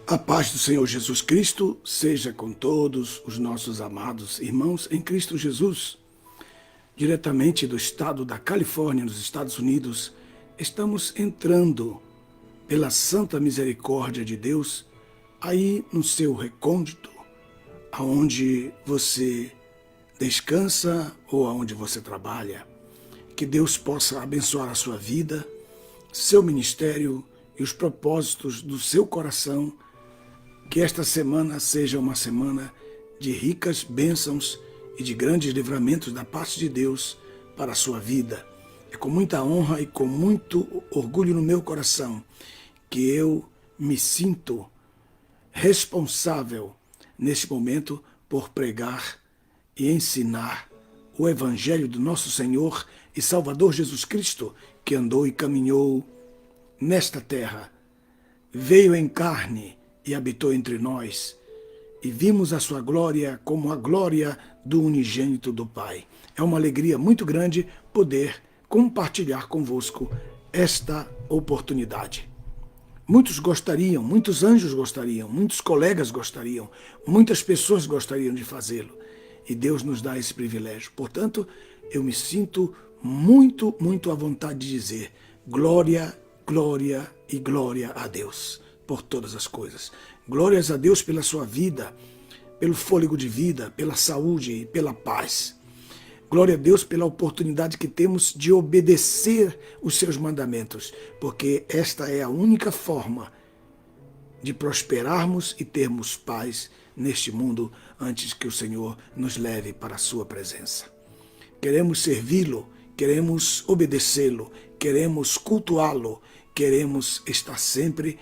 A paz do Senhor Jesus Cristo seja com todos os nossos amados irmãos em Cristo Jesus. Diretamente do estado da Califórnia, nos Estados Unidos, estamos entrando pela santa misericórdia de Deus aí no seu recôndito, aonde você descansa ou aonde você trabalha. Que Deus possa abençoar a sua vida, seu ministério e os propósitos do seu coração. Que esta semana seja uma semana de ricas bênçãos e de grandes livramentos da parte de Deus para a sua vida. É com muita honra e com muito orgulho no meu coração que eu me sinto responsável neste momento por pregar e ensinar o Evangelho do nosso Senhor e Salvador Jesus Cristo, que andou e caminhou nesta terra, veio em carne e habitou entre nós, e vimos a sua glória como a glória do unigênito do Pai. É uma alegria muito grande poder compartilhar convosco esta oportunidade. Muitos gostariam, muitos anjos gostariam, muitos colegas gostariam, muitas pessoas gostariam de fazê-lo, e Deus nos dá esse privilégio. Portanto, eu me sinto muito à vontade de dizer glória, glória e glória a Deus por todas as coisas. Glórias a Deus pela sua vida, pelo fôlego de vida, pela saúde e pela paz. Glória a Deus pela oportunidade que temos de obedecer os seus mandamentos, porque esta é a única forma de prosperarmos e termos paz neste mundo antes que o Senhor nos leve para a sua presença. Queremos servi-lo, queremos obedecê-lo, queremos cultuá-lo, queremos estar sempre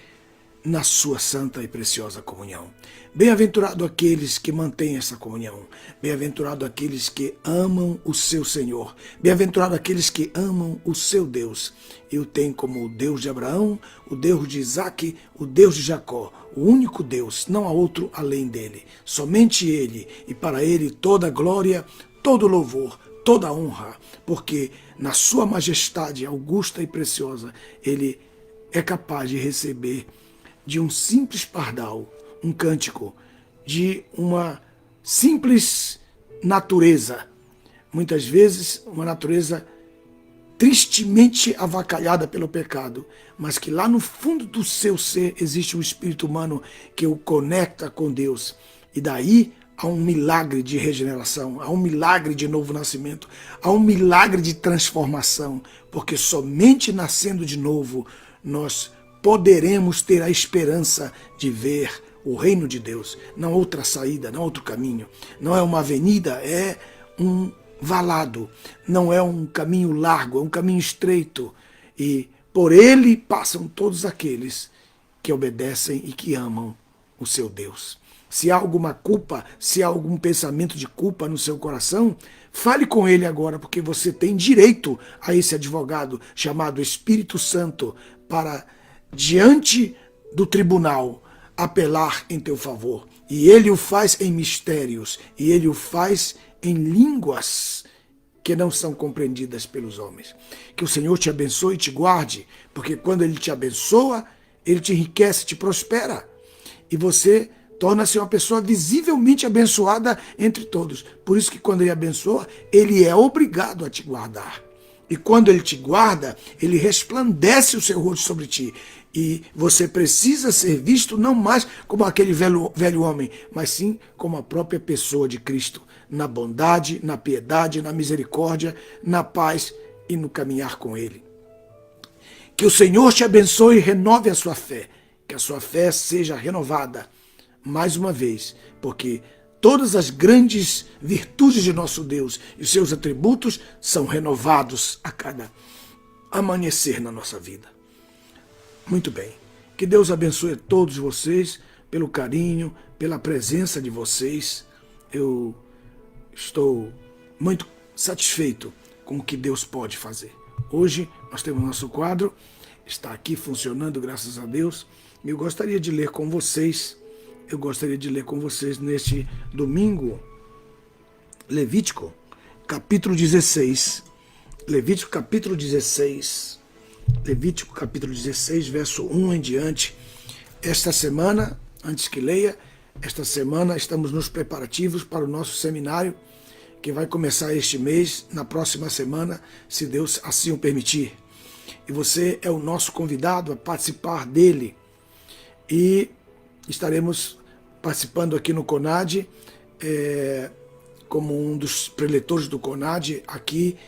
na sua santa e preciosa comunhão. Bem-aventurado aqueles que mantêm essa comunhão. Bem-aventurado aqueles que amam o seu Senhor. Bem-aventurado aqueles que amam o seu Deus. E o tem como o Deus de Abraão, o Deus de Isaque, o Deus de Jacó. O único Deus, não há outro além dele. Somente ele, e para ele toda glória, todo louvor, toda honra, porque na sua majestade augusta e preciosa, ele é capaz de receber de um simples pardal, um cântico, de uma simples natureza, muitas vezes uma natureza tristemente avacalhada pelo pecado, mas que lá no fundo do seu ser existe um espírito humano que o conecta com Deus, e daí há um milagre de regeneração, há um milagre de novo nascimento, há um milagre de transformação, porque somente nascendo de novo nós poderemos ter a esperança de ver o reino de Deus. Não outra saída, não outro caminho. Não é uma avenida, é um valado. Não é um caminho largo, é um caminho estreito. E por ele passam todos aqueles que obedecem e que amam o seu Deus. Se há alguma culpa, se há algum pensamento de culpa no seu coração, fale com ele agora, porque você tem direito a esse advogado chamado Espírito Santo para diante do tribunal, apelar em teu favor. E ele o faz em mistérios, e ele o faz em línguas que não são compreendidas pelos homens. Que o Senhor te abençoe e te guarde, porque quando ele te abençoa, ele te enriquece, te prospera. E você torna-se uma pessoa visivelmente abençoada entre todos. Por isso que quando ele abençoa, ele é obrigado a te guardar. E quando ele te guarda, ele resplandece o seu rosto sobre ti. E você precisa ser visto não mais como aquele velho homem, mas sim como a própria pessoa de Cristo, na bondade, na piedade, na misericórdia, na paz e no caminhar com ele. Que o Senhor te abençoe e renove a sua fé, que a sua fé seja renovada mais uma vez, porque todas as grandes virtudes de nosso Deus e os seus atributos são renovados a cada amanhecer na nossa vida. Muito bem. Que Deus abençoe a todos vocês pelo carinho, pela presença de vocês. Eu estou muito satisfeito com o que Deus pode fazer. Hoje nós temos nosso quadro, está aqui funcionando, graças a Deus. Eu gostaria de ler com vocês neste domingo Levítico, capítulo 16. Levítico capítulo 16. Levítico capítulo 16, verso 1 em diante. Esta semana, antes que leia, esta semana estamos nos preparativos para o nosso seminário, que vai começar este mês, na próxima semana, se Deus assim o permitir. E você é o nosso convidado a participar dele. E estaremos participando aqui no CONAD, como um dos preletores do CONAD aqui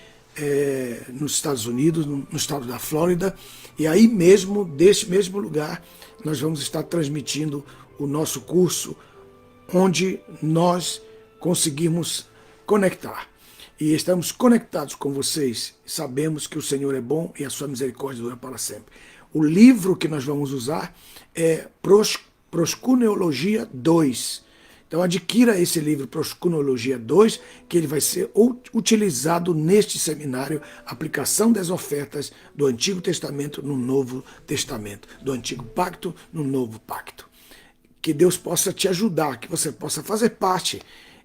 nos Estados Unidos, no estado da Flórida. E aí mesmo, deste mesmo lugar, nós vamos estar transmitindo o nosso curso, onde nós conseguimos conectar. E estamos conectados com vocês. Sabemos que o Senhor é bom e a sua misericórdia dura para sempre. O livro que nós vamos usar é Proscuneologia 2. Então adquira esse livro, Proscuneologia 2, que ele vai ser utilizado neste seminário, aplicação das ofertas do Antigo Testamento no Novo Testamento, do Antigo Pacto no Novo Pacto. Que Deus possa te ajudar, que você possa fazer parte.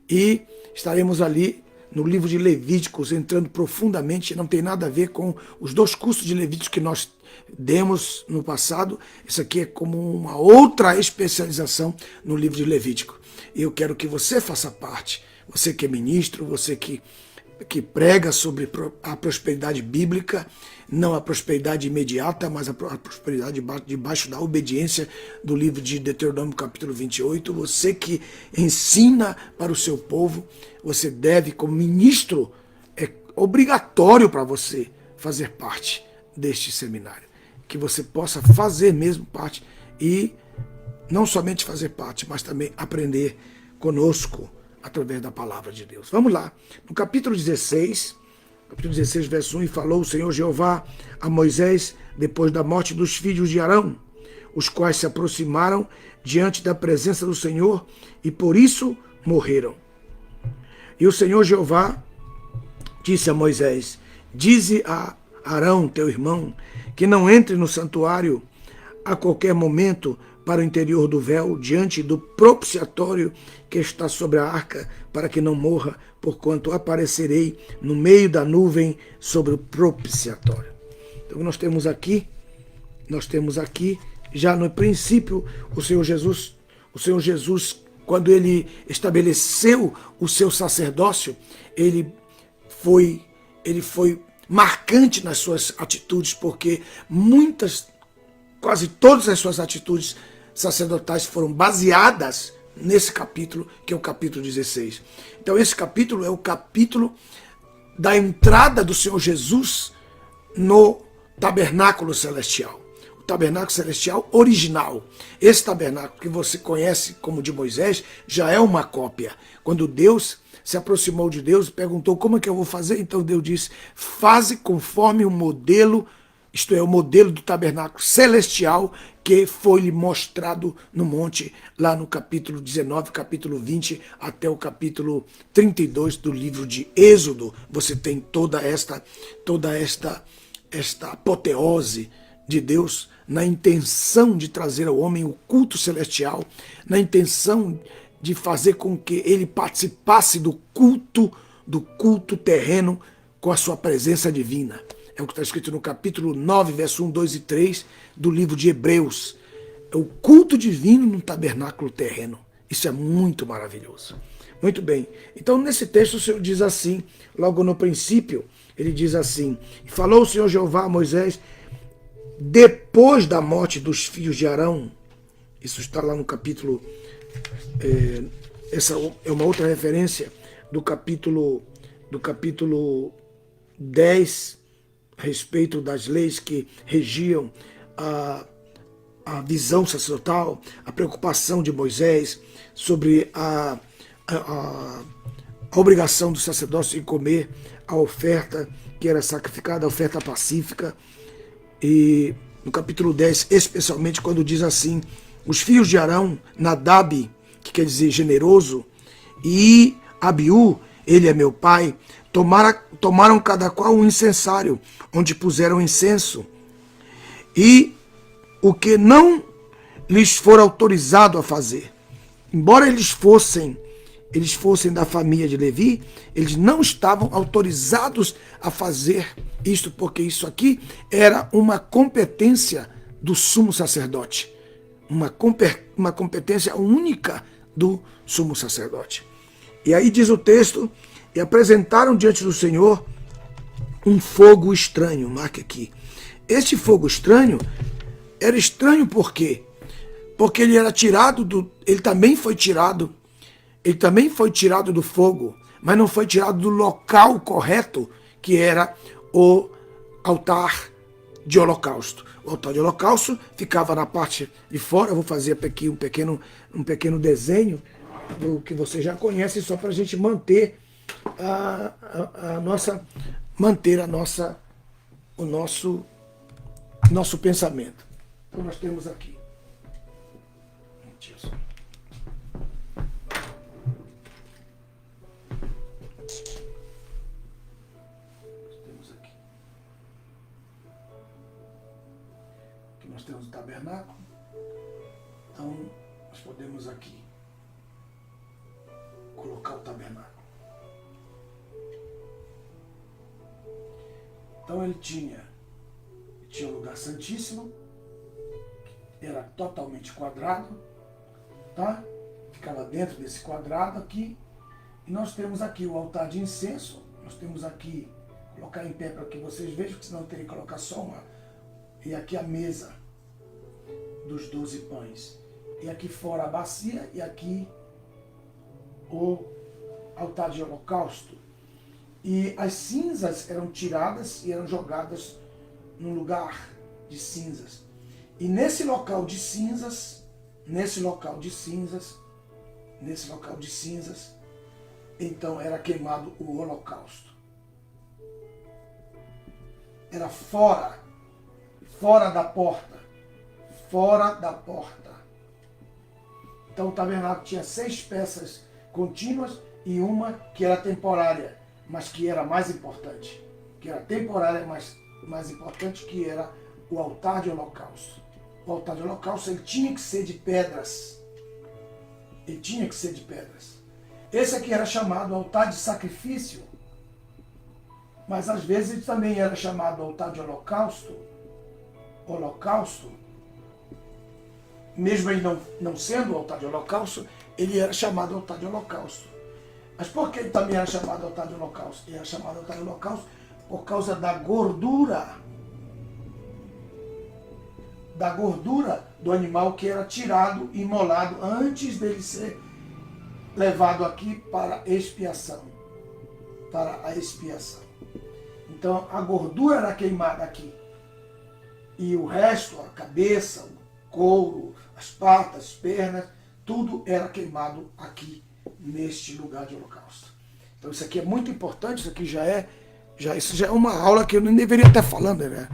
E estaremos ali no livro de Levíticos, entrando profundamente. Não tem nada a ver com os dois cursos de Levíticos que nós demos no passado. Isso aqui é como uma outra especialização no livro de Levítico. E eu quero que você faça parte, você que é ministro, você que prega sobre a prosperidade bíblica, não a prosperidade imediata, mas a prosperidade debaixo da obediência do livro de Deuteronômio capítulo 28, você que ensina para o seu povo, você deve, como ministro, é obrigatório para você fazer parte deste seminário, que você possa fazer mesmo parte e não somente fazer parte, mas também aprender conosco através da palavra de Deus. Vamos lá. No capítulo 16, verso 1, e falou o Senhor Jeová a Moisés depois da morte dos filhos de Arão, os quais se aproximaram diante da presença do Senhor e por isso morreram. E o Senhor Jeová disse a Moisés: dize a Arão, teu irmão, que não entre no santuário a qualquer momento para o interior do véu, diante do propiciatório que está sobre a arca, para que não morra, porquanto aparecerei no meio da nuvem sobre o propiciatório. Então nós temos aqui, já no princípio, o Senhor Jesus, quando ele estabeleceu o seu sacerdócio, ele foi marcante nas suas atitudes, porque quase todas as suas atitudes sacerdotais foram baseadas nesse capítulo, que é o capítulo 16. Então esse capítulo é o capítulo da entrada do Senhor Jesus no tabernáculo celestial. O tabernáculo celestial original. Esse tabernáculo que você conhece como de Moisés já é uma cópia. Quando Deus se aproximou de Deus e perguntou: como é que eu vou fazer? Então Deus disse: faze conforme o modelo, isto é, o modelo do tabernáculo celestial que foi-lhe mostrado no monte, lá no capítulo 19, capítulo 20, até o capítulo 32 do livro de Êxodo. Você tem toda esta apoteose de Deus na intenção de trazer ao homem o culto celestial, na intenção de fazer com que ele participasse do culto terreno com a sua presença divina. É o que está escrito no capítulo 9, verso 1, 2 e 3 do livro de Hebreus. É o culto divino no tabernáculo terreno. Isso é muito maravilhoso. Muito bem. Então, nesse texto, o Senhor diz assim, logo no princípio, ele diz assim: e falou o Senhor Jeová a Moisés depois da morte dos filhos de Arão. Isso está lá no capítulo... essa é uma outra referência do capítulo 10, a respeito das leis que regiam a visão sacerdotal, a preocupação de Moisés sobre a obrigação do sacerdócio em comer a oferta que era sacrificada, a oferta pacífica. E no capítulo 10, especialmente quando diz assim: os filhos de Arão, Nadab, que quer dizer generoso, e Abiú, ele é meu pai, tomaram cada qual um incensário, onde puseram incenso, e o que não lhes for autorizado a fazer, embora eles fossem eles fossem da família de Levi, eles não estavam autorizados a fazer isto, porque isso aqui era uma competência do sumo sacerdote, uma competência única do sumo sacerdote. E aí diz o texto, e apresentaram diante do Senhor um fogo estranho, marque aqui. Este fogo estranho era estranho por quê? Porque ele era tirado ele também foi tirado do fogo, mas não foi tirado do local correto, que era o altar de holocausto. O altar de holocausto ficava na parte de fora. Eu vou fazer aqui um pequeno desenho do que você já conhece, só para a gente manter o nosso pensamento. Então nós temos aqui. Nós temos o tabernáculo. Então nós podemos aqui colocar o tabernáculo. Então ele tinha um lugar santíssimo, era totalmente quadrado, tá? Ficava dentro desse quadrado aqui. E nós temos aqui o altar de incenso. Nós temos aqui, colocar em pé para que vocês vejam, porque senão eu teria que colocar só uma. E aqui a mesa dos 12 pães. E aqui fora a bacia, e aqui o altar de holocausto. E as cinzas eram tiradas e eram jogadas num lugar de cinzas. E nesse local de cinzas, então era queimado o holocausto. Era fora da porta. Então o tabernáculo tinha 6 peças contínuas e uma que era temporária, mas que era mais importante. Que era temporária, mas mais importante, que era o altar de holocausto. O altar de holocausto, ele tinha que ser de pedras. Esse aqui era chamado altar de sacrifício, mas às vezes ele também era chamado altar de holocausto, mesmo ele não sendo o altar de holocausto, ele era chamado altar de holocausto. Mas por que ele também era chamado altar de holocausto? Ele era chamado altar de holocausto por causa da gordura do animal que era tirado e imolado antes dele ser levado aqui para a expiação. Então a gordura era queimada aqui. E o resto, a cabeça, o couro, as patas, as pernas, tudo era queimado aqui neste lugar de holocausto. Então isso aqui é muito importante, isso aqui isso já é uma aula que eu nem deveria estar falando, né?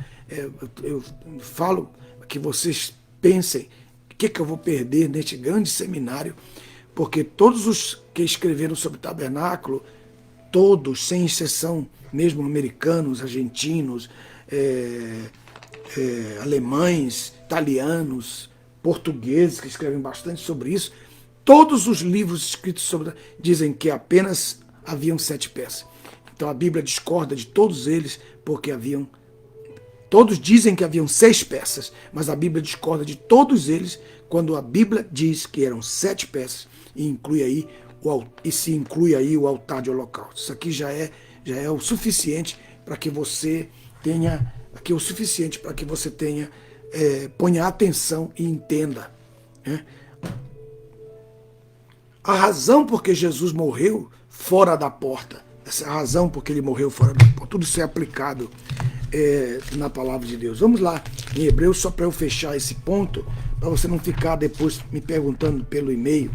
Eu falo que vocês pensem o que eu vou perder neste grande seminário, porque todos os que escreveram sobre o tabernáculo, todos, sem exceção, mesmo americanos, argentinos, alemães, italianos, portugueses, que escrevem bastante sobre isso, todos os livros escritos dizem que apenas haviam 7 peças. Então a Bíblia discorda de todos eles, porque todos dizem que haviam 6 peças, mas a Bíblia discorda de todos eles quando a Bíblia diz que eram 7 peças e se inclui aí o altar de holocausto. Isso aqui já é o suficiente para que você tenha, ponha atenção e entenda, né? A razão por que Jesus morreu fora da porta, essa é a razão por que ele morreu fora da porta, tudo isso é aplicado na palavra de Deus. Vamos lá em Hebreus, só para eu fechar esse ponto, para você não ficar depois me perguntando pelo e-mail,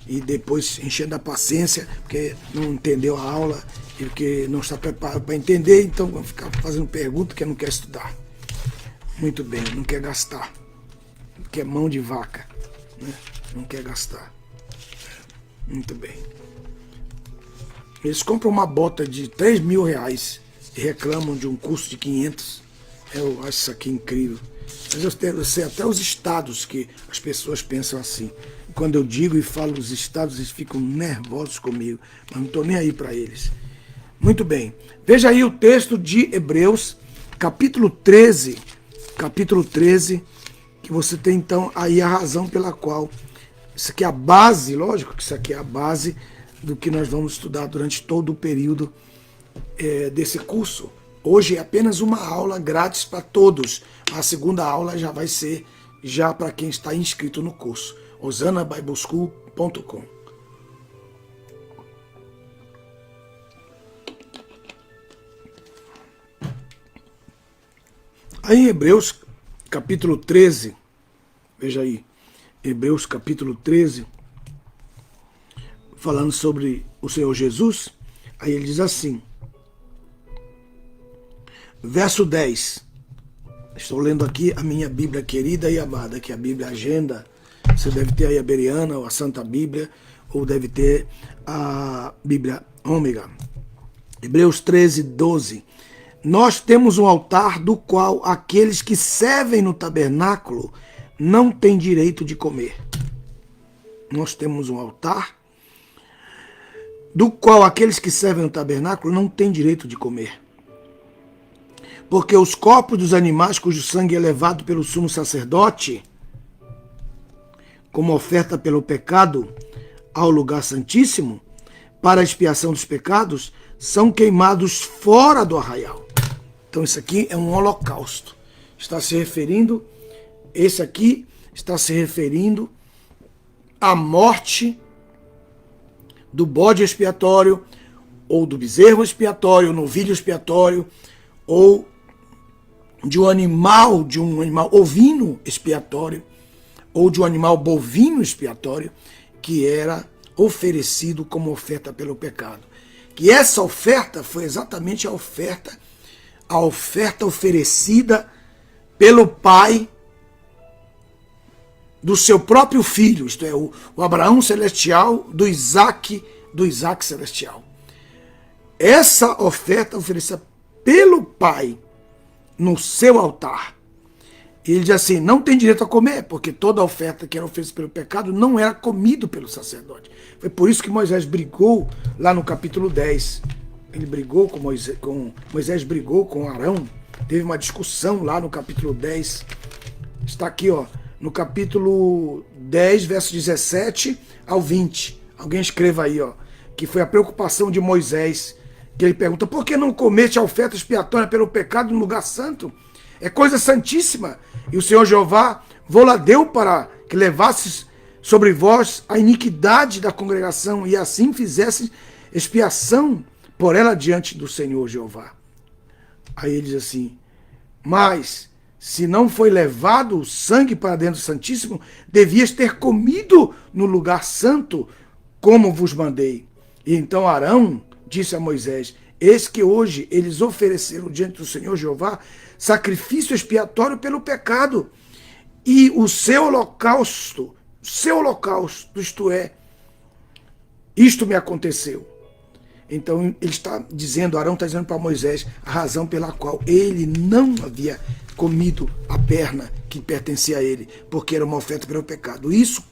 e depois enchendo a paciência, porque não entendeu a aula e porque não está preparado para entender, então vão ficar fazendo pergunta que não quer estudar. Muito bem, não quer gastar, que é mão de vaca, né? Não quer gastar. Muito bem. Eles compram uma bota de 3 mil reais e reclamam de um custo de 500. Eu acho isso aqui incrível. Mas eu sei até os estados que as pessoas pensam assim. Quando eu digo e falo os estados, eles ficam nervosos comigo, mas não estou nem aí para eles. Muito bem. Veja aí o texto de Hebreus, capítulo 13, que você tem então aí a razão pela qual, isso aqui é a base, lógico que isso aqui é a base do que nós vamos estudar durante todo o período desse curso. Hoje é apenas uma aula grátis para todos. A segunda aula já vai ser já para quem está inscrito no curso. osanabibleschool.com. Aí em Hebreus capítulo 13, veja aí, Hebreus capítulo 13, falando sobre o Senhor Jesus, aí ele diz assim, verso 10, estou lendo aqui a minha Bíblia querida e amada, que é a Bíblia Agenda. Você deve ter aí a Bereana, ou a Santa Bíblia, ou deve ter a Bíblia Ômega. Hebreus 13, 12. Nós temos um altar do qual aqueles que servem no tabernáculo não têm direito de comer. Nós temos um altar do qual aqueles que servem no tabernáculo não têm direito de comer. Porque os corpos dos animais cujo sangue é levado pelo sumo sacerdote, como oferta pelo pecado, ao lugar santíssimo, para a expiação dos pecados, são queimados fora do arraial. Então isso aqui é um holocausto. Esse aqui está se referindo à morte do bode expiatório, ou do bezerro expiatório, novilho expiatório, ou de um animal ovino expiatório, ou de um animal bovino expiatório, que era oferecido como oferta pelo pecado. Que essa oferta foi exatamente a oferta oferecida pelo pai do seu próprio filho, isto é, o Abraão celestial, do Isaac celestial. Essa oferta oferecida pelo pai no seu altar. E ele diz assim, não tem direito a comer, porque toda a oferta que era oferecida pelo pecado não era comido pelo sacerdote. Foi por isso que Moisés brigou lá no capítulo 10. Ele brigou com Moisés brigou com Arão. Teve uma discussão lá no capítulo 10. Está aqui, ó, no capítulo 10, verso 17 ao 20. Alguém escreva aí, ó, que foi a preocupação de Moisés, que ele pergunta, por que não comete a oferta expiatória pelo pecado no lugar santo? É coisa santíssima. E o Senhor Jeová vô-la deu para que levasses sobre vós a iniquidade da congregação e assim fizesses expiação por ela diante do Senhor Jeová. Aí ele diz assim, mas se não foi levado o sangue para dentro do Santíssimo, devias ter comido no lugar santo, como vos mandei. E então Arão disse a Moisés, eis que hoje eles ofereceram diante do Senhor Jeová sacrifício expiatório pelo pecado, e o seu holocausto, isto é, isto me aconteceu. Então ele está dizendo, Arão está dizendo para Moisés a razão pela qual ele não havia comido a perna que pertencia a ele, porque era uma oferta pelo pecado. Isso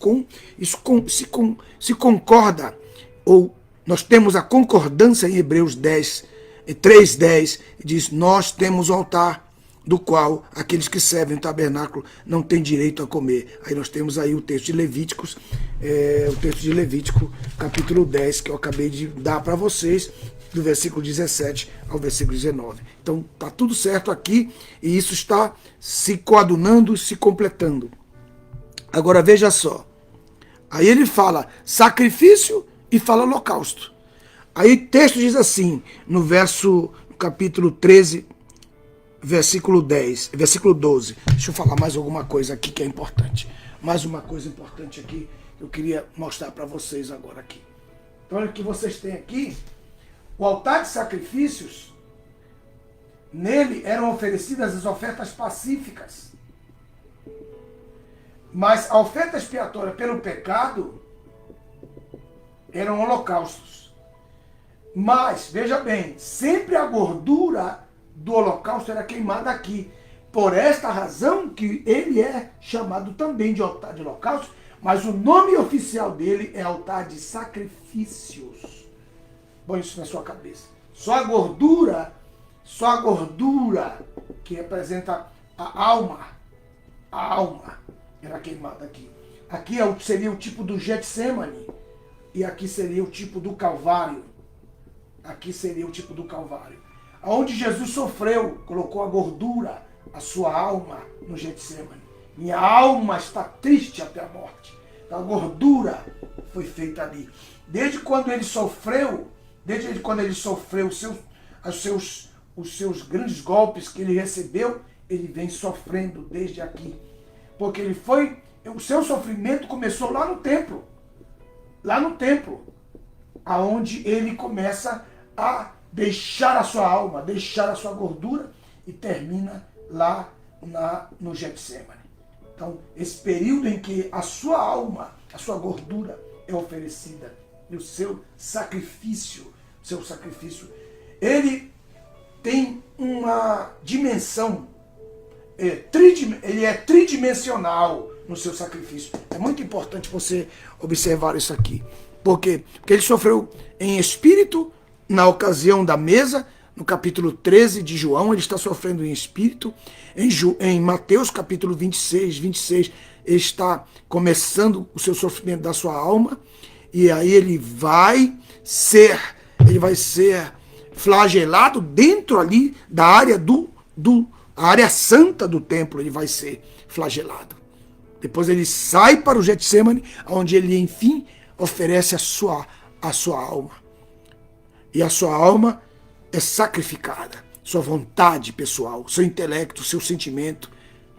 se concorda, ou nós temos a concordância em Hebreus 3:10, diz, nós temos o altar do qual aqueles que servem no tabernáculo não têm direito a comer. Aí nós temos aí o texto de Levítico, capítulo 10, que eu acabei de dar para vocês, do versículo 17 ao versículo 19. Então está tudo certo aqui, e isso está se coadunando, se completando. Agora veja só, aí ele fala sacrifício e fala holocausto. Aí o texto diz assim, no capítulo 13, versículo 12. Deixa eu falar mais alguma coisa aqui que é importante. Mais uma coisa importante aqui que eu queria mostrar para vocês agora aqui. Então olha o que vocês têm aqui. O altar de sacrifícios, nele eram oferecidas as ofertas pacíficas. Mas a oferta expiatória pelo pecado eram holocaustos. Mas, veja bem, sempre a gordura do holocausto era queimada aqui. Por esta razão que ele é chamado também de altar de holocausto, Mas o nome oficial dele é altar de sacrifícios. Põe isso na sua cabeça. Só a gordura que representa a alma era queimada aqui. Aqui seria o tipo do Getsemane e aqui seria o tipo do Calvário. Aqui seria o tipo do Calvário. Onde Jesus sofreu, colocou a gordura, a sua alma no Getsemane. Minha alma está triste até a morte. Então, a gordura foi feita ali. Desde quando ele sofreu os seus grandes golpes que ele recebeu, ele vem sofrendo desde aqui. Porque o seu sofrimento começou lá no templo. Lá no templo. Aonde ele começa a deixar a sua alma, deixar a sua gordura e termina lá no Getsemane. Então, esse período em que a sua alma, a sua gordura é oferecida e o seu sacrifício, ele tem uma dimensão, ele é tridimensional no seu sacrifício. É muito importante você observar isso aqui. Por quê? Porque ele sofreu em espírito na ocasião da mesa, no capítulo 13 de João, ele está sofrendo em espírito. Em Mateus, capítulo 26, ele está começando o seu sofrimento da sua alma, e aí ele vai ser flagelado dentro ali da área a área santa do templo, ele vai ser flagelado. Depois ele sai para o Getsemane, onde ele, enfim, oferece a sua alma. E a sua alma é sacrificada. Sua vontade pessoal, seu intelecto, seu sentimento.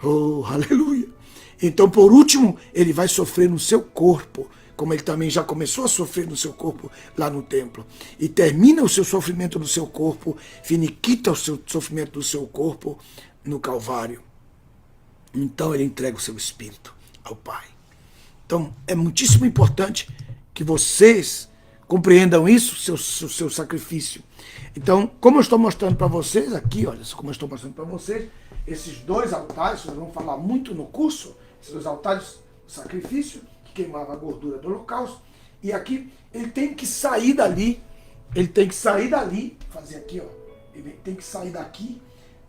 Oh, aleluia! Então, por último, ele vai sofrer no seu corpo, como ele também já começou a sofrer no seu corpo lá no templo. E termina o seu sofrimento no seu corpo, finiquita o seu sofrimento do seu corpo no Calvário. Então, ele entrega o seu espírito ao Pai. Então, é muitíssimo importante que vocês compreendam isso, seu sacrifício. Então, como eu estou mostrando para vocês aqui, olha, como eu estou mostrando para vocês, esses dois altares, nós vamos falar muito no curso, esses dois altares do sacrifício, que queimava a gordura do holocausto, e aqui ele tem que sair dali, fazer aqui, ó, ele tem que sair daqui,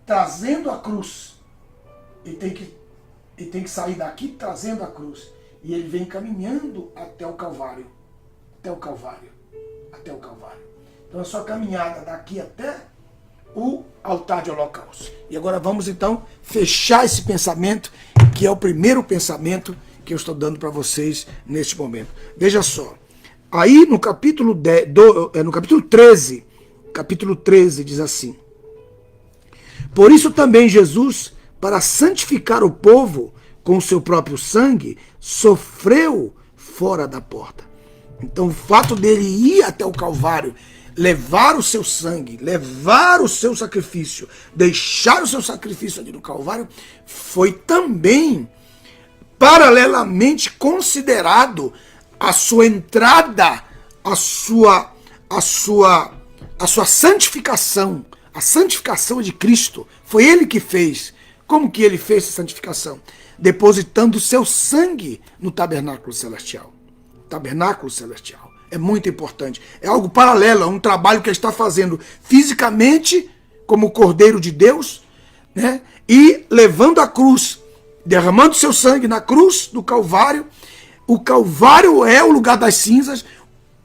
trazendo a cruz. Ele tem que sair daqui trazendo a cruz. E ele vem caminhando até o Calvário. Até o Calvário. Então a sua caminhada daqui até o altar de holocausto. E agora vamos então fechar esse pensamento, que é o primeiro pensamento que eu estou dando para vocês neste momento. Veja só. Aí no capítulo 13 diz assim: por isso também Jesus, para santificar o povo com o seu próprio sangue, sofreu fora da porta. Então o fato dele ir até o Calvário, levar o seu sangue, levar o seu sacrifício, deixar o seu sacrifício ali no Calvário, foi também paralelamente considerado a sua entrada, a sua santificação, a santificação de Cristo. Foi ele que fez. Como que ele fez essa santificação? Depositando o seu sangue no tabernáculo celestial. Tabernáculo celestial. É muito importante. É algo paralelo, é um trabalho que ele está fazendo fisicamente, como Cordeiro de Deus, né? E levando a cruz, derramando seu sangue na cruz do Calvário. O Calvário é o lugar das cinzas,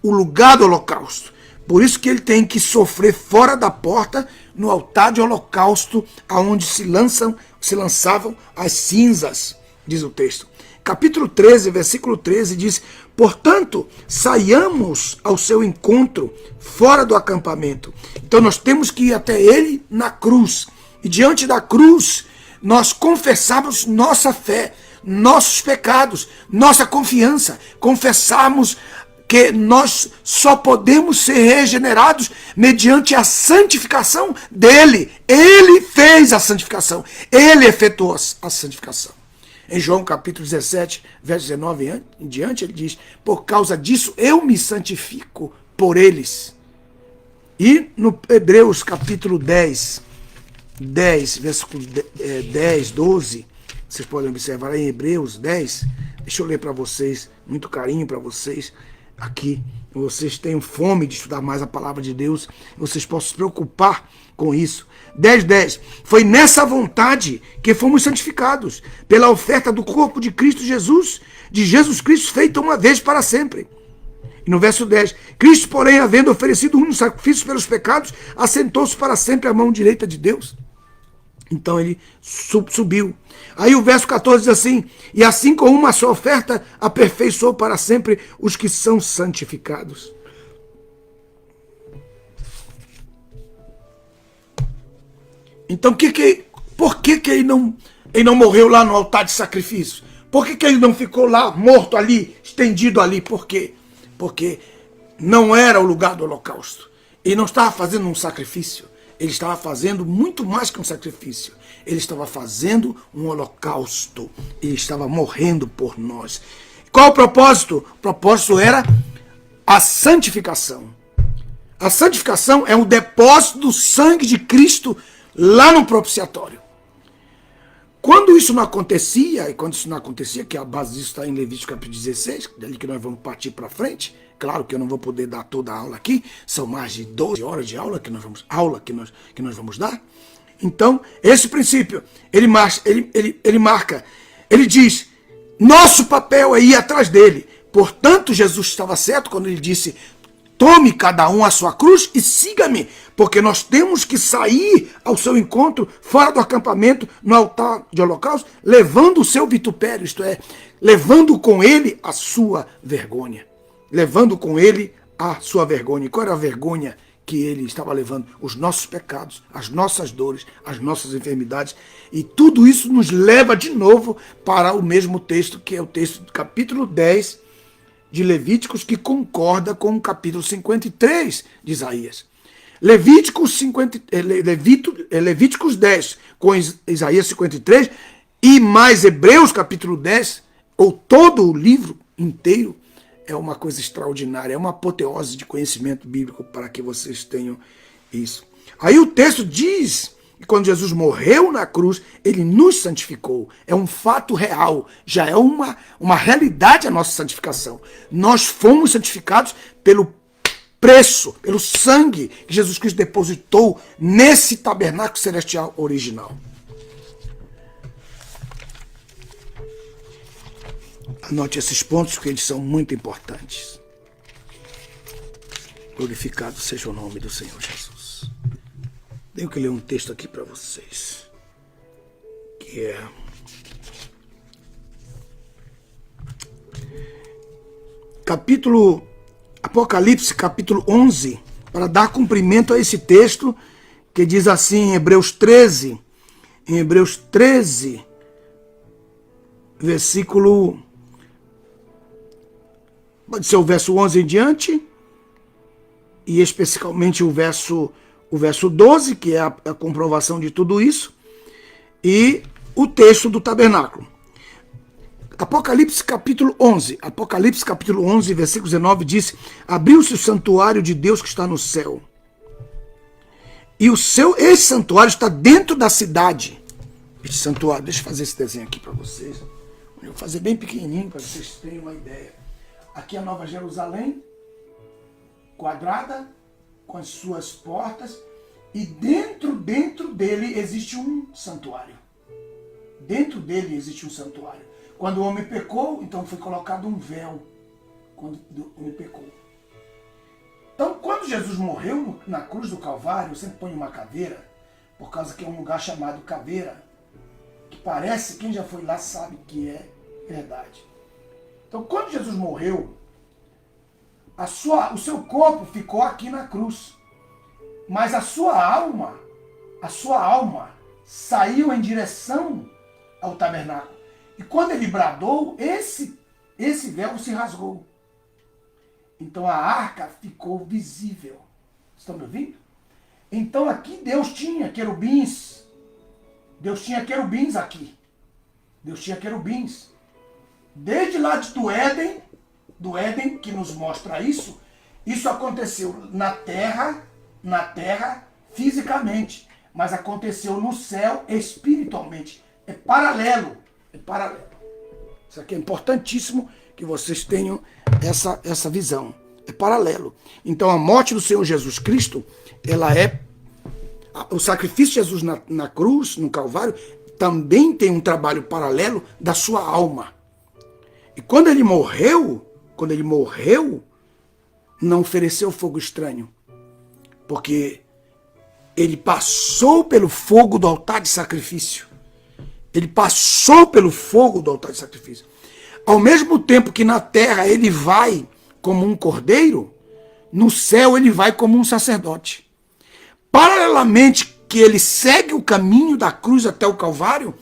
o lugar do holocausto. Por isso que ele tem que sofrer fora da porta, no altar de holocausto, aonde se lançavam as cinzas, diz o texto. Capítulo 13, versículo 13 diz: portanto, saiamos ao seu encontro fora do acampamento. Então nós temos que ir até ele na cruz. E diante da cruz, nós confessamos nossa fé, nossos pecados, nossa confiança. Confessamos que nós só podemos ser regenerados mediante a santificação dele. Ele fez a santificação. Ele efetuou a santificação. Em João capítulo 17, verso 19 em diante, ele diz: por causa disso eu me santifico por eles. E no Hebreus capítulo 10, versículo 10, 12, Vocês podem observar aí em Hebreus 10. Deixa eu ler para vocês, muito carinho para vocês aqui. Vocês tenham fome de estudar mais a palavra de Deus. Vocês possam se preocupar com isso. 10:10. Foi nessa vontade que fomos santificados, pela oferta do corpo de Cristo Jesus, de Jesus Cristo feita uma vez para sempre. E no verso 10, Cristo, porém, havendo oferecido um sacrifício pelos pecados, assentou-se para sempre à mão direita de Deus. Então ele subiu. Aí o verso 14 diz assim: e assim com uma só oferta aperfeiçoou para sempre os que são santificados. Então por que ele não morreu lá no altar de sacrifício? Por que ele não ficou lá, morto ali, estendido ali? Por quê? Porque não era o lugar do holocausto. Ele não estava fazendo um sacrifício. Ele estava fazendo muito mais que um sacrifício. Ele estava fazendo um holocausto. Ele estava morrendo por nós. Qual o propósito? O propósito era a santificação. A santificação é o depósito do sangue de Cristo lá no propiciatório. Quando isso não acontecia, que a base disso está em Levítico capítulo 16, dali que nós vamos partir para frente, claro que eu não vou poder dar toda a aula aqui, são mais de 12 horas de aula que nós vamos dar. Então, esse princípio, ele marca, ele diz, nosso papel é ir atrás dele. Portanto, Jesus estava certo quando ele disse, tome cada um a sua cruz e siga-me, porque nós temos que sair ao seu encontro, fora do acampamento, no altar de holocausto, levando o seu vitupério, isto é, levando com ele a sua vergonha. Levando com ele a sua vergonha. E qual era a vergonha que ele estava levando? Os nossos pecados, as nossas dores, as nossas enfermidades. E tudo isso nos leva de novo para o mesmo texto, que é o texto do capítulo 10 de Levíticos, que concorda com o capítulo 53 de Isaías. Levíticos 10 com Isaías 53 e mais Hebreus capítulo 10, ou todo o livro inteiro, é uma coisa extraordinária, é uma apoteose de conhecimento bíblico para que vocês tenham isso. Aí o texto diz que quando Jesus morreu na cruz, ele nos santificou. É um fato real, já é uma realidade a nossa santificação. Nós fomos santificados pelo preço, pelo sangue que Jesus Cristo depositou nesse tabernáculo celestial original. Anote esses pontos, porque eles são muito importantes. Glorificado seja o nome do Senhor Jesus. Tenho que ler um texto aqui para vocês, que é Apocalipse, capítulo 11, para dar cumprimento a esse texto, que diz assim em Hebreus 13, versículo, pode ser o verso 11 em diante, e especificamente o verso 12, que é a comprovação de tudo isso, e o texto do tabernáculo. Apocalipse capítulo 11, versículo 19 diz, abriu-se o santuário de Deus que está no céu. E esse santuário está dentro da cidade. Este santuário, deixa eu fazer esse desenho aqui para vocês. Eu vou fazer bem pequenininho para vocês terem uma ideia. Aqui é a Nova Jerusalém, quadrada, com as suas portas, e dentro dele existe um santuário. Dentro dele existe um santuário. Quando o homem pecou, então foi colocado um véu. Quando o homem pecou. Então, quando Jesus morreu na cruz do Calvário, sempre põe uma caveira, por causa que é um lugar chamado caveira, que parece, quem já foi lá sabe que é verdade. Então, quando Jesus morreu, o seu corpo ficou aqui na cruz, mas a sua alma saiu em direção ao tabernáculo. E quando ele bradou, esse véu se rasgou. Então a arca ficou visível. Estão me ouvindo? Então aqui Deus tinha querubins. Deus tinha querubins aqui. Deus tinha querubins. Desde lá do Éden, que nos mostra isso aconteceu na terra fisicamente, mas aconteceu no céu espiritualmente. É paralelo É paralelo. Isso aqui é importantíssimo que vocês tenham essa visão. É paralelo. Então a morte do Senhor Jesus Cristo, ela é... O sacrifício de Jesus na cruz, no Calvário, também tem um trabalho paralelo da sua alma. E quando ele morreu, não ofereceu fogo estranho. Porque ele passou pelo fogo do altar de sacrifício. Ele passou pelo fogo do altar de sacrifício. Ao mesmo tempo que na terra ele vai como um cordeiro, no céu ele vai como um sacerdote. Paralelamente que ele segue o caminho da cruz até o Calvário,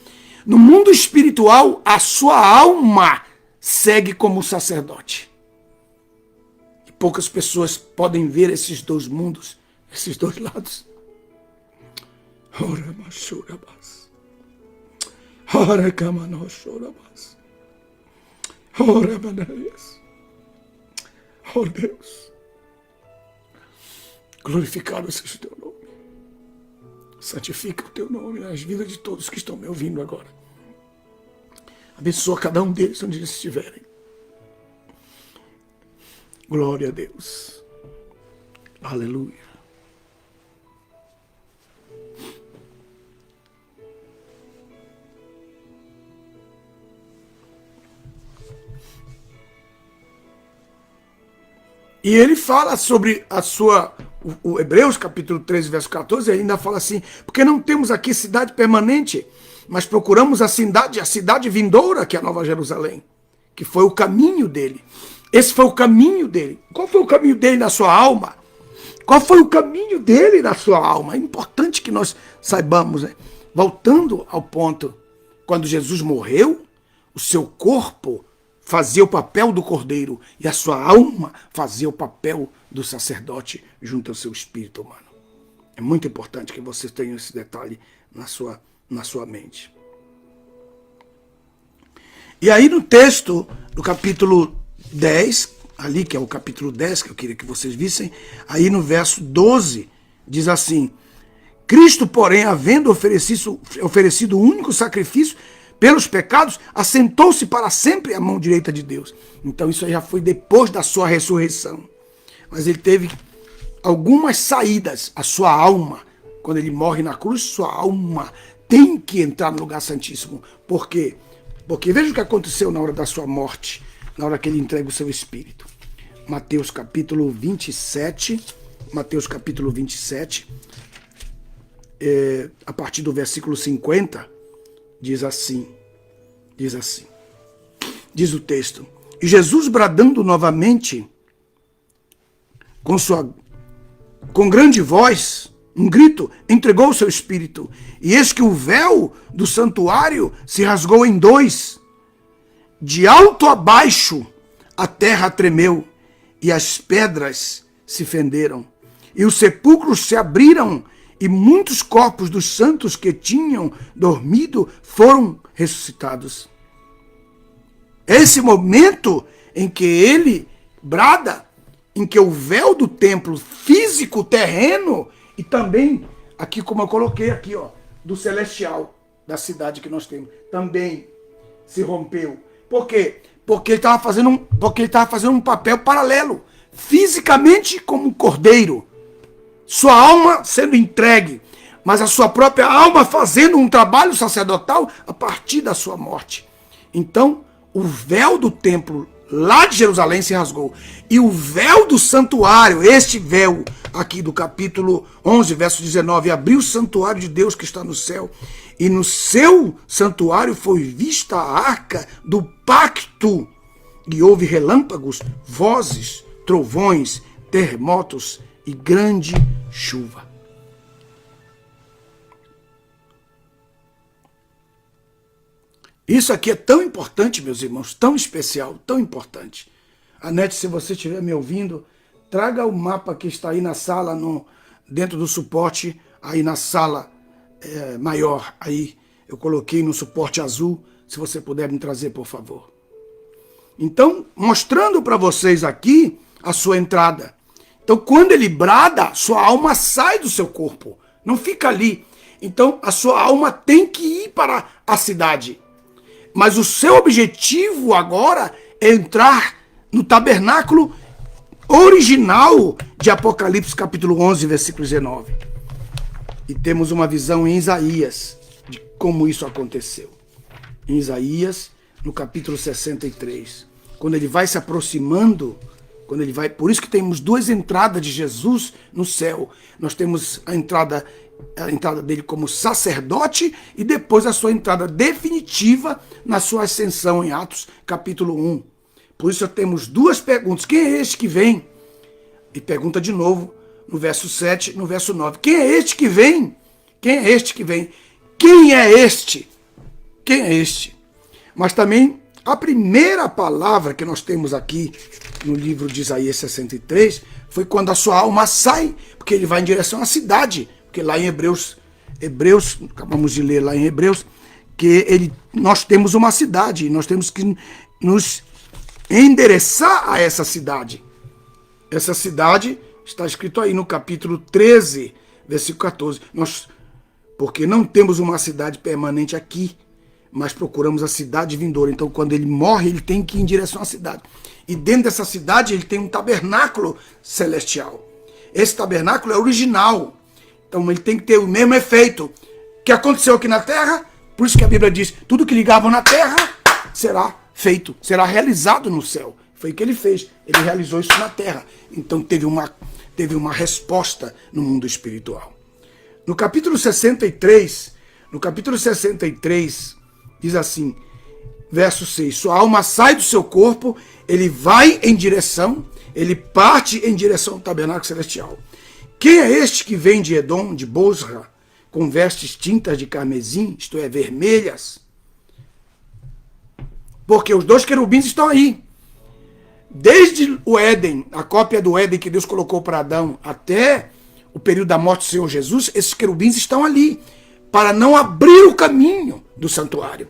no mundo espiritual a sua alma segue como sacerdote. E poucas pessoas podem ver esses dois mundos, esses dois lados. Ora, machurabas. Ora, camanochorabas. Ora, maneias. Oh Deus, glorificado seja o teu nome. Santifica o teu nome nas vidas de todos que estão me ouvindo agora. Abençoa cada um deles onde eles estiverem. Glória a Deus. Aleluia. E ele fala sobre o Hebreus capítulo 13, verso 14, ainda fala assim, porque não temos aqui cidade permanente, mas procuramos a cidade vindoura, que é a Nova Jerusalém, que foi o caminho dele. Esse foi o caminho dele. Qual foi o caminho dele na sua alma? Qual foi o caminho dele na sua alma? É importante que nós saibamos, né? Voltando ao ponto, quando Jesus morreu, o seu corpo fazia o papel do cordeiro e a sua alma fazia o papel do sacerdote junto ao seu espírito humano. É muito importante que vocês tenham esse detalhe na sua mente. E aí no texto do capítulo 10, ali que é o capítulo 10, que eu queria que vocês vissem, aí no verso 12, diz assim, Cristo, porém, havendo oferecido o único sacrifício pelos pecados, assentou-se para sempre à mão direita de Deus. Então isso já foi depois da sua ressurreição. Mas ele teve algumas saídas. A sua alma, quando ele morre na cruz, sua alma tem que entrar no lugar santíssimo. Por quê? Porque veja o que aconteceu na hora da sua morte, na hora que ele entrega o seu espírito. Mateus capítulo 27, a partir do versículo 50, diz o texto, e Jesus bradando novamente, com grande voz, um grito, entregou o seu espírito, e eis que o véu do santuário se rasgou em dois, de alto a baixo a terra tremeu, e as pedras se fenderam, e os sepulcros se abriram, e muitos corpos dos santos que tinham dormido foram ressuscitados. Esse momento em que ele brada, em que o véu do templo físico, terreno, e também, aqui como eu coloquei aqui, ó, do celestial, da cidade que nós temos, também se rompeu. Por quê? Porque ele estava fazendo um papel paralelo, fisicamente como um cordeiro, sua alma sendo entregue, mas a sua própria alma fazendo um trabalho sacerdotal a partir da sua morte. Então, o véu do templo lá de Jerusalém se rasgou. E o véu do santuário, este véu aqui do capítulo 11, verso 19, abriu o santuário de Deus que está no céu. E no seu santuário foi vista a arca do pacto. E houve relâmpagos, vozes, trovões, terremotos e grande chuva. Isso aqui é tão importante, meus irmãos, tão especial, tão importante. Anete, se você estiver me ouvindo, traga o mapa que está aí na sala, dentro do suporte, aí na sala maior. Aí eu coloquei no suporte azul, se você puder me trazer, por favor. Então, mostrando para vocês aqui a sua entrada. Então, quando ele brada, sua alma sai do seu corpo, não fica ali. Então, a sua alma tem que ir para a cidade. Mas o seu objetivo agora é entrar no tabernáculo original de Apocalipse capítulo 11, versículo 19. E temos uma visão em Isaías de como isso aconteceu. Em Isaías, no capítulo 63, quando ele vai se aproximando, por isso que temos duas entradas de Jesus no céu. Nós temos a entrada dele como sacerdote e depois a sua entrada definitiva na sua ascensão em Atos capítulo 1. Por isso temos duas perguntas. Quem é este que vem? E pergunta de novo no verso 7, no verso 9. Quem é este que vem? Quem é este que vem? Quem é este? Quem é este? Mas também a primeira palavra que nós temos aqui no livro de Isaías 63 foi quando a sua alma sai, porque ele vai em direção à cidade. Porque lá em Hebreus, acabamos de ler lá em Hebreus, que nós temos uma cidade e nós temos que nos endereçar a essa cidade. Essa cidade está escrito aí no capítulo 13, versículo 14. Porque não temos uma cidade permanente aqui, mas procuramos a cidade vindoura. Então, quando ele morre, ele tem que ir em direção à cidade. E dentro dessa cidade, ele tem um tabernáculo celestial. Esse tabernáculo é original. Então, ele tem que ter o mesmo efeito que aconteceu aqui na terra. Por isso que a Bíblia diz, tudo que ligavam na terra será feito, será realizado no céu. Foi o que ele fez. Ele realizou isso na terra. Então, teve uma resposta no mundo espiritual. No capítulo 63, diz assim, verso 6, sua alma sai do seu corpo, ele vai em direção, ele parte em direção ao tabernáculo celestial. Quem é este que vem de Edom, de Bosra, com vestes tintas de carmesim, isto é, vermelhas? Porque os dois querubins estão aí. Desde o Éden, a cópia do Éden que Deus colocou para Adão, até o período da morte do Senhor Jesus, esses querubins estão ali, para não abrir o caminho do santuário.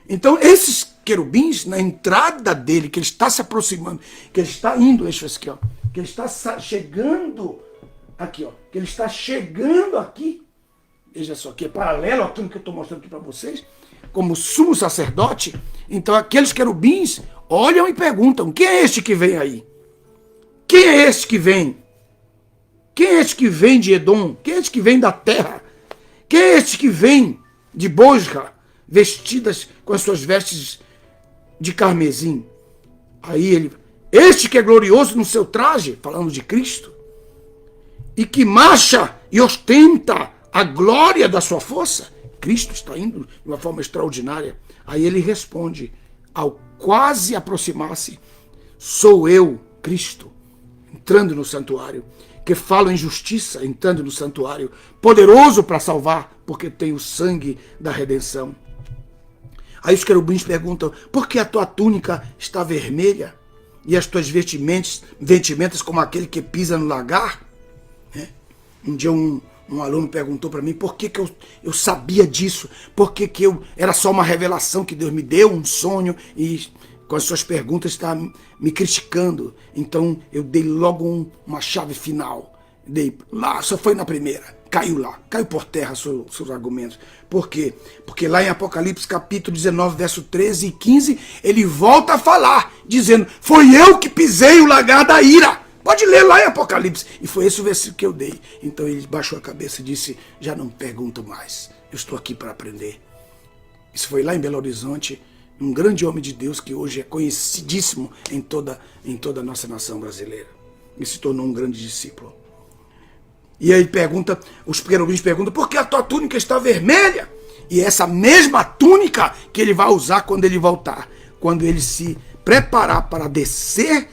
Então, esses querubins, na entrada dele, que ele está se aproximando, que ele está indo, deixa eu ver aqui, ó, que ele está chegando aqui, ó, que ele está chegando aqui, veja só, que é paralelo àquilo que eu estou mostrando aqui para vocês, como sumo sacerdote. Então, aqueles querubins olham e perguntam, quem é este que vem aí? Quem é este que vem? Quem é este que vem de Edom? Quem é este que vem da terra? Quem é este que vem de Bosra, vestidas com as suas vestes de carmesim? Aí este que é glorioso no seu traje, falando de Cristo, e que marcha e ostenta a glória da sua força, Cristo está indo de uma forma extraordinária. Aí ele responde, ao quase aproximar-se, sou eu, Cristo, entrando no santuário, que falo em justiça, entrando no santuário, poderoso para salvar, porque tem o sangue da redenção. Aí os querubins perguntam, por que a tua túnica está vermelha e as tuas vestimentas como aquele que pisa no lagar? Um dia um aluno perguntou para mim por que eu sabia disso, por que era só uma revelação que Deus me deu, um sonho, e com as suas perguntas está me criticando. Então eu dei logo uma chave final. Dei lá, só foi na primeira. Caiu por terra seus argumentos. Por quê? Porque lá em Apocalipse capítulo 19, verso 13 e 15, ele volta a falar, dizendo, foi eu que pisei o lagar da ira. Pode ler lá em Apocalipse. E foi esse o versículo que eu dei. Então ele baixou a cabeça e disse, já não pergunto mais, eu estou aqui para aprender. Isso foi lá em Belo Horizonte, um grande homem de Deus que hoje é conhecidíssimo em toda a nossa nação brasileira. E se tornou um grande discípulo. E aí os querubins perguntam, por que a tua túnica está vermelha? E essa mesma túnica que ele vai usar quando ele voltar. Quando ele se preparar para descer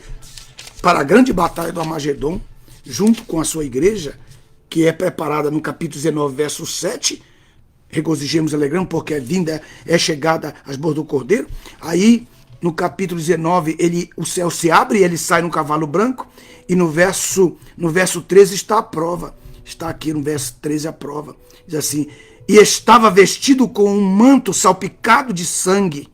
para a grande batalha do Armagedon, junto com a sua igreja, que é preparada no capítulo 19, verso 7, regozijemos e alegramos, porque é chegada às bordas do Cordeiro. Aí, no capítulo 19, o céu se abre e ele sai no cavalo branco, e no verso 13 está a prova. Está aqui no verso 13 a prova. Diz assim, e estava vestido com um manto salpicado de sangue,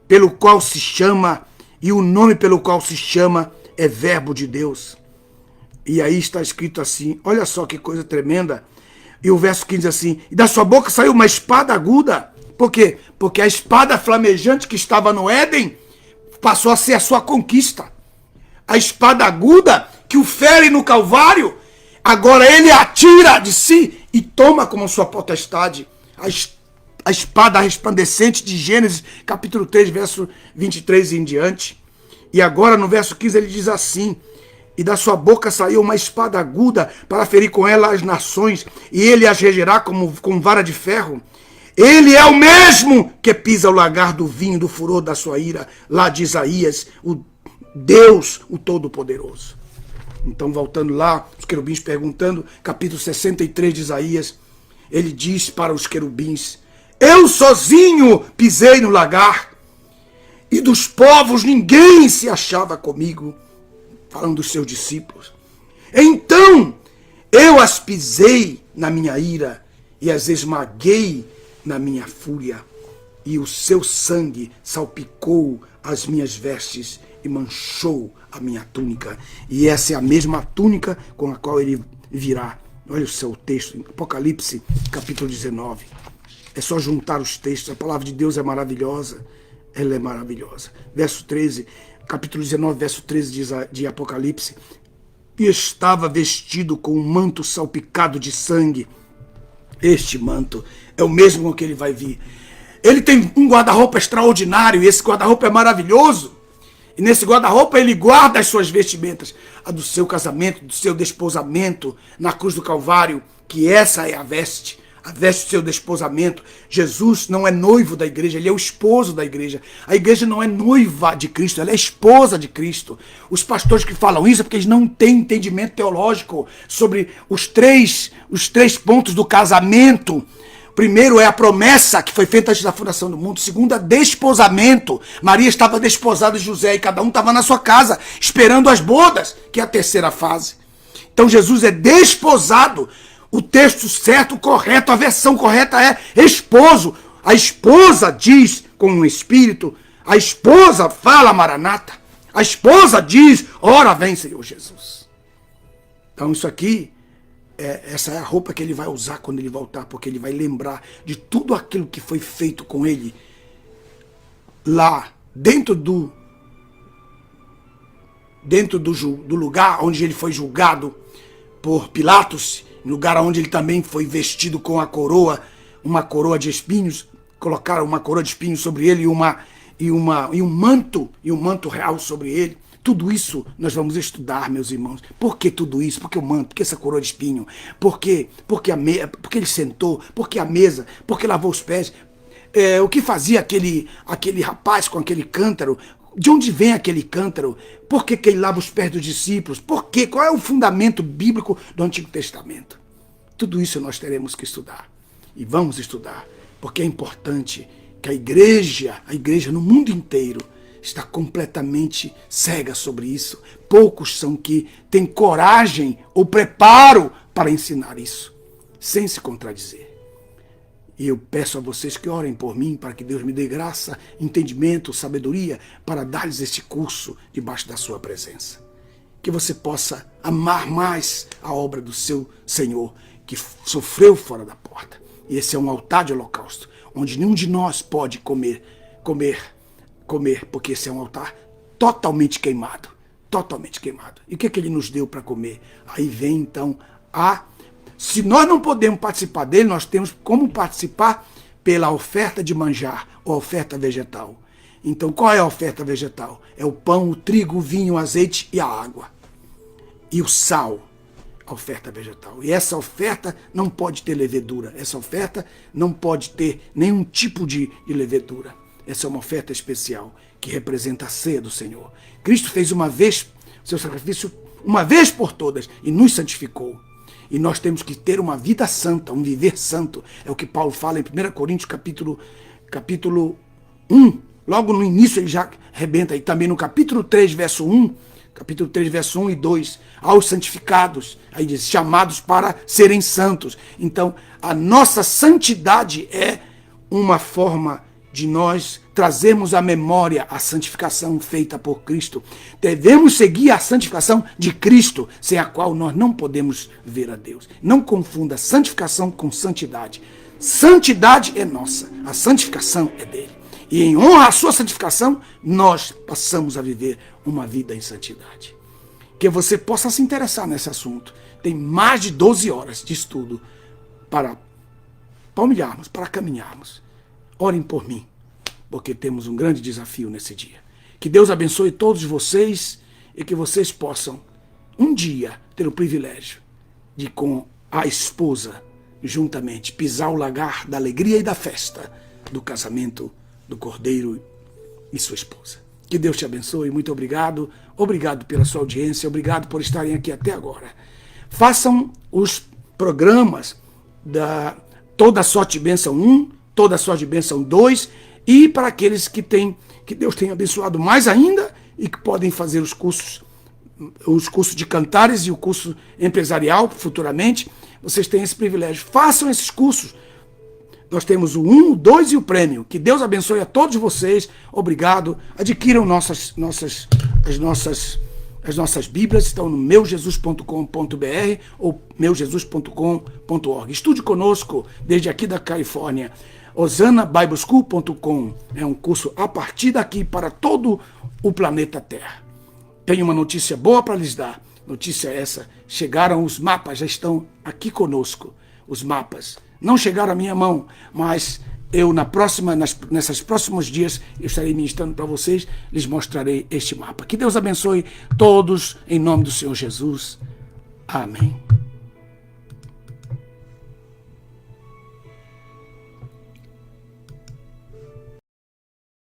pelo qual se chama, e o nome pelo qual se chama é Verbo de Deus. E aí está escrito assim, olha só que coisa tremenda. E o verso 15 diz assim, e da sua boca saiu uma espada aguda, Por quê? Porque a espada flamejante que estava no Éden passou a ser a sua conquista. A espada aguda que o fere no Calvário, agora ele atira de si e toma como sua potestade. A espada resplandecente de Gênesis, capítulo 3, verso 23 e em diante. E agora no verso 15 ele diz assim: e da sua boca saiu uma espada aguda para ferir com ela as nações, e ele as regerá com vara de ferro. Ele é o mesmo que pisa o lagar do vinho do furor da sua ira, lá de Isaías, o Deus, o Todo-Poderoso. Então, voltando lá, os querubins perguntando, capítulo 63 de Isaías, ele diz para os querubins: eu sozinho pisei no lagar, e dos povos ninguém se achava comigo, falando dos seus discípulos. Então eu as pisei na minha ira e as esmaguei na minha fúria, e o seu sangue salpicou as minhas vestes e manchou a minha túnica. E essa é a mesma túnica com a qual ele virá. Olha o seu texto, Apocalipse, capítulo 19. É só juntar os textos. A palavra de Deus é maravilhosa. Ela é maravilhosa. Verso 13, capítulo 19, verso 13 de Apocalipse. E estava vestido com um manto salpicado de sangue. Este manto é o mesmo com que ele vai vir. Ele tem um guarda-roupa extraordinário, e esse guarda-roupa é maravilhoso. E nesse guarda-roupa ele guarda as suas vestimentas, a do seu casamento, do seu desposamento na cruz do Calvário, que essa é a veste do seu desposamento. Jesus não é noivo da igreja, ele é o esposo da igreja. A igreja não é noiva de Cristo, ela é esposa de Cristo. Os pastores que falam isso é porque eles não têm entendimento teológico sobre os três pontos do casamento. Primeiro é a promessa que foi feita antes da fundação do mundo. Segundo é desposamento. Maria estava desposada de José e cada um estava na sua casa esperando as bodas, que é a terceira fase. Então Jesus é desposado. O texto certo, correto, a versão correta é esposo. A esposa diz com um espírito, a esposa fala Maranata. A esposa diz, ora vem Senhor Jesus. Então isso aqui, essa é a roupa que ele vai usar quando ele voltar, porque ele vai lembrar de tudo aquilo que foi feito com ele lá dentro do lugar onde ele foi julgado por Pilatos, lugar onde ele também foi vestido com a coroa, uma coroa de espinhos, colocaram uma coroa de espinhos sobre ele e um manto real sobre ele. Tudo isso nós vamos estudar, meus irmãos. Por que tudo isso? Por que o manto? Por que essa coroa de espinho? Por que ele sentou? Por que a mesa? Por que lavou os pés? O que fazia aquele rapaz com aquele cântaro? De onde vem aquele cântaro? Por que ele lava os pés dos discípulos? Por quê? Qual é o fundamento bíblico do Antigo Testamento? Tudo isso nós teremos que estudar. E vamos estudar, porque é importante que a igreja no mundo inteiro está completamente cega sobre isso. Poucos são que têm coragem ou preparo para ensinar isso, sem se contradizer. E eu peço a vocês que orem por mim, para que Deus me dê graça, entendimento, sabedoria, para dar-lhes este curso debaixo da sua presença. Que você possa amar mais a obra do seu Senhor, que sofreu fora da porta. E esse é um altar de holocausto, onde nenhum de nós pode comer, porque esse é um altar totalmente queimado. Totalmente queimado. E o que ele nos deu para comer? Aí vem então se nós não podemos participar dele, nós temos como participar pela oferta de manjar, ou oferta vegetal. Então, qual é a oferta vegetal? É o pão, o trigo, o vinho, o azeite e a água. E o sal, a oferta vegetal. E essa oferta não pode ter levedura. Essa oferta não pode ter nenhum tipo de levedura. Essa é uma oferta especial, que representa a ceia do Senhor. Cristo fez uma vez seu sacrifício, uma vez por todas, e nos santificou. E nós temos que ter uma vida santa, um viver santo. É o que Paulo fala em 1 Coríntios capítulo 1. Logo no início ele já arrebenta. E também no capítulo 3, verso 1. Capítulo 3, verso 1 e 2. Aos santificados. Aí diz, chamados para serem santos. Então, a nossa santidade é uma forma de nós trazermos à memória a santificação feita por Cristo. Devemos seguir a santificação de Cristo, sem a qual nós não podemos ver a Deus. Não confunda santificação com santidade. Santidade é nossa, a santificação é dele. E em honra à sua santificação, nós passamos a viver uma vida em santidade. Que você possa se interessar nesse assunto. Tem mais de 12 horas de estudo para palmilharmos, para caminharmos. Orem por mim, porque temos um grande desafio nesse dia. Que Deus abençoe todos vocês e que vocês possam um dia ter o privilégio de, com a esposa, juntamente, pisar o lagar da alegria e da festa do casamento do Cordeiro e sua esposa. Que Deus te abençoe, muito obrigado. Obrigado pela sua audiência, obrigado por estarem aqui até agora. Façam os programas da Toda Sorte de Bênção 1, Toda Sorte de Bênção 2, e para aqueles que Deus tem abençoado mais ainda e que podem fazer os cursos de cantares e o curso empresarial futuramente, vocês têm esse privilégio. Façam esses cursos. Nós temos o 1, o 2 e o prêmio. Que Deus abençoe a todos vocês. Obrigado. Adquiram as nossas Bíblias, estão no meujesus.com.br ou meujesus.com.org. Estude conosco desde aqui da Califórnia. OsanaBibleSchool.com é um curso a partir daqui para todo o planeta Terra. Tenho uma notícia boa para lhes dar. Notícia essa: chegaram os mapas, já estão aqui conosco. Os mapas não chegaram à minha mão, mas eu nesses próximos dias eu estarei ministrando para vocês, lhes mostrarei este mapa. Que Deus abençoe todos em nome do Senhor Jesus. Amém.